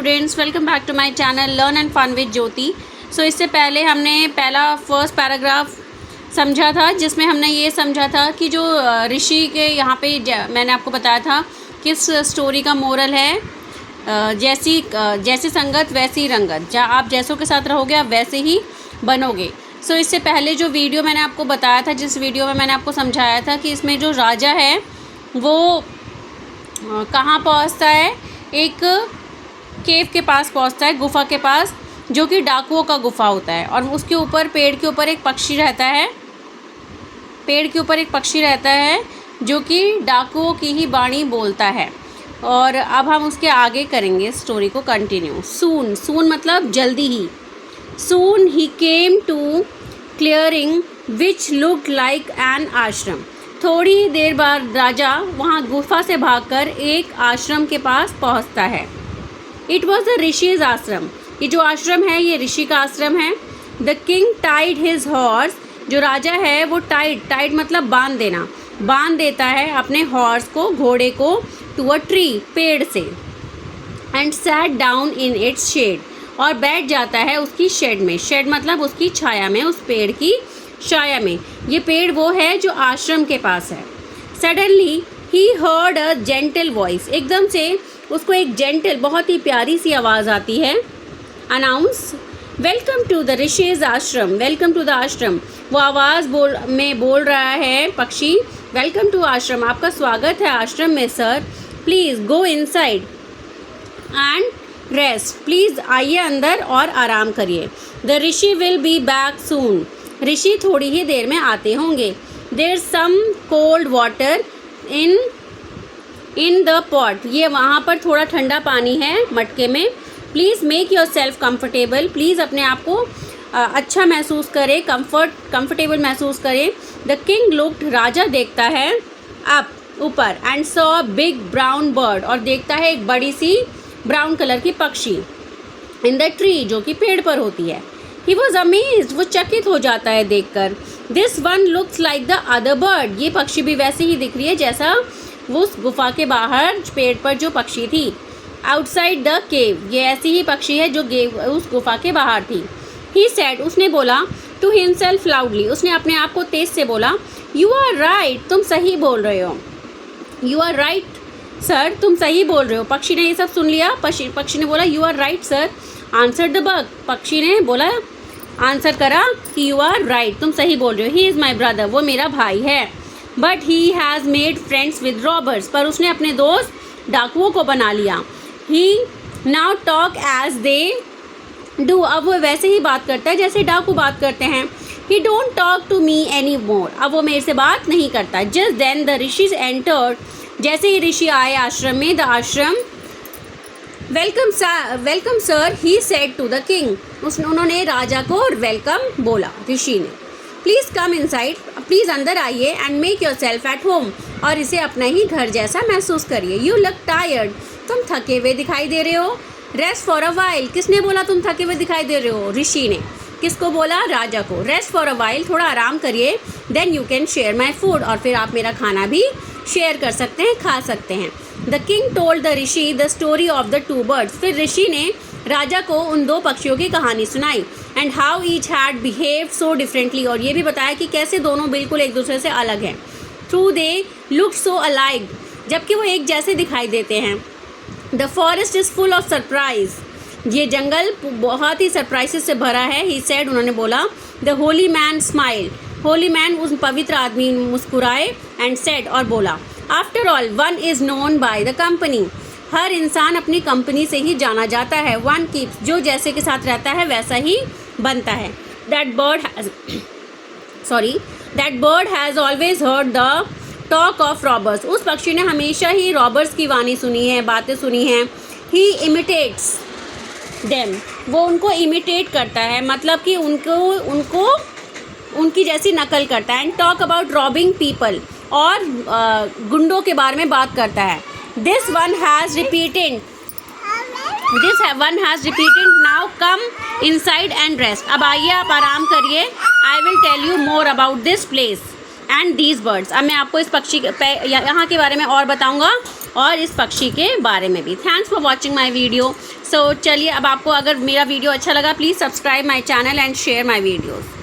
Students, welcome back to my channel learn and fun with Jyoti. So इससे पहले हमने first paragraph समझा था, जिसमें हमने ये समझा था कि जो ऋषि के यहाँ पे मैंने आपको बताया था किस स्टोरी का मोरल है, जैसी संगत वैसी रंगत, जहाँ आप जैसों के साथ रहोगे आप वैसे ही बनोगे। सो इससे पहले जो वीडियो मैंने आपको बताया था, जिस वीडियो में मैंने आपको समझाया था कि इसमें जो राजा है वो कहाँ पहुँचता है, एक केव के पास पहुँचता है, गुफा के पास, जो कि डाकुओं का गुफा होता है। और उसके ऊपर पेड़ के ऊपर एक पक्षी रहता है, जो कि डाकुओं की ही वाणी बोलता है। और अब हम उसके आगे करेंगे स्टोरी को कंटिन्यू। सून मतलब जल्दी ही। सून ही came to clearing which looked like an ashram. थोड़ी ही देर बाद राजा वहाँ गुफा से भागकर एक आश्रम के पास पहुँचता है। इट वॉज द ऋषिज आश्रम। ये जो आश्रम है ये ऋषि का आश्रम है। The king tied his horse. जो राजा है वो टाइड मतलब बांध देता है अपने हॉर्स को, घोड़े को, टू अ ट्री, पेड़ से। And sat down in its shade. और बैठ जाता है उसकी शेड में। शेड मतलब उसकी छाया में, उस पेड़ की छाया में। ये पेड़ वो है जो आश्रम के पास है। Suddenly he heard a gentle voice. एकदम से उसको एक जेंटल, बहुत ही प्यारी सी आवाज़ आती है। Announce welcome to the rishi's ashram, welcome to the आश्रम। वो आवाज़ बोल रहा है पक्षी, वेलकम टू आश्रम, आपका स्वागत है आश्रम में sir. Please go inside and rest. Please आइए अंदर और आराम करिए। The Rishi will be back soon. ऋषि थोड़ी ही देर में आते होंगे। There some cold water in the pot. ये वहाँ पर थोड़ा ठंडा पानी है मटके में। Please make yourself comfortable. Please अपने आप को अच्छा महसूस करें, कंफर्टेबल महसूस करें। The king looked. राजा देखता है अप, ऊपर, and saw big brown bird. और देखता है एक बड़ी सी ब्राउन कलर की पक्षी इन द ट्री, जो कि पेड़ पर होती है। He was amazed. वो चकित हो जाता है देखकर। This one looks like the other bird. ये पक्षी भी वैसे ही दिख रही है जैसा वो उस गुफा के बाहर पेड़ पर जो पक्षी थी। Outside the cave. ये ऐसी ही पक्षी है जो उस गुफा के बाहर थी। He said. उसने बोला टू हिमसेल्फ लाउडली। उसने अपने आप को तेज से बोला, यू आर राइट, तुम सही बोल रहे हो। यू आर राइट सर, तुम सही बोल रहे हो। पक्षी ने ये सब सुन लिया। पक्षी ने बोला, you are right sir. Answer the bug. पक्षी ने बोला, आंसर करा कि यू आर राइट, तुम सही बोल रहे हो। ही इज़ माई ब्रदर, वो मेरा भाई है। But he has made friends with robbers. पर उसने अपने दोस्त डाकुओं को बना लिया। He now talk as they do. अब वो वैसे ही बात करता है जैसे डाकू बात करते हैं। He don't talk to me any more. अब वो मेरे से बात नहीं करता। Just then the rishi's entered. जैसे ही ऋषि आए आश्रम में, the ashram, welcome sir, he said to the king. उन्होंने राजा को वेलकम बोला ऋषि ने। प्लीज़ कम इनसाइड, प्लीज़ अंदर आइए, and make your self at home, और इसे अपना ही घर जैसा महसूस करिए। यू लुक टायर्ड, तुम थके हुए दिखाई दे रहे हो। Rest for a while. किसने बोला तुम थके हुए दिखाई दे रहे हो? ऋषि ने। किसको बोला? राजा को। रेस्ट फॉर अ वाइल, थोड़ा आराम करिए। Then you can share my food, और फिर आप मेरा खाना भी शेयर कर सकते हैं, खा सकते हैं। The king told the Rishi the story of the two birds. फिर ऋषि ने राजा को उन दो पक्षियों की कहानी सुनाई। And how each had behaved so differently. और ये भी बताया कि कैसे दोनों बिल्कुल एक दूसरे से अलग हैं। Through they look so alike, जबकि वो एक जैसे दिखाई देते हैं। The forest is full of surprise. ये जंगल बहुत ही सरप्राइजेस से भरा है। ही सेड, उन्होंने बोला। The holy man smile. Holy man, उस पवित्र आदमी मुस्कुराए। एंड सेड, और बोला, after all one is known by the company. हर इंसान अपनी कंपनी से ही जाना जाता है। वन कीप्स, जो जैसे के साथ रहता है वैसा ही बनता है। That bird has always heard the talk of robbers. उस पक्षी ने हमेशा ही रॉबर्स की वाणी सुनी है, बातें सुनी हैं। ही इमिटेट्स देम। वो उनको इमिटेट करता है, मतलब कि उनकी जैसी नकल करता है। And talk about robbing people, और गुंडों के बारे में बात करता है। This one has repeated, now come inside and rest. अब आइए, आप आराम करिए। I will tell you more about this place and these birds. अब मैं आपको इस पक्षी यहाँ के बारे में और बताऊँगा। और इस पक्षी के बारे में भी। Thanks for watching my video. So चलिए, अब आपको अगर मेरा वीडियो अच्छा लगा, please subscribe my channel and share my videos.